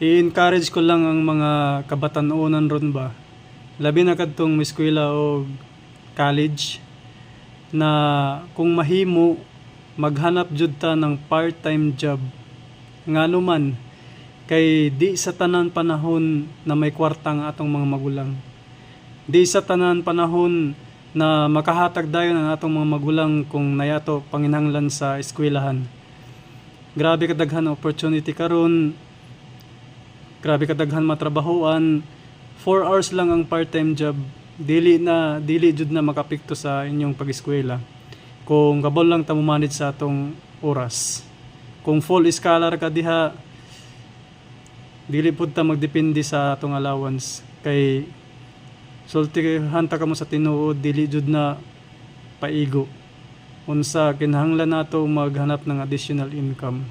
i-encourage ko lang ang mga kabatan-onan ron ba. Labi na kadtong eskwela o college na kung mahimo maghanap jud ta ng part-time job. Ngano man kay di sa tanan panahon na may kwarta ang atong mga magulang. Di sa tanan panahon na makahatag dayon ang atong mga magulang kung nayato panginahanglan sa eskwelahan. Grabe kadaghan ang opportunity karon. Grabe kadaghan matrabahoan. 4 hours lang ang part-time job. Dili jud na makapikto sa inyong pag-eskwela. Kung kabol lang ta mo manage sa atong oras. Kung full scholar ka diha, dili pud ta magdepende sa atong allowance kay sulti hanta kamo sa tinuod dili jud na paigo. Unsa kinahanglan nato maghanap ng additional income.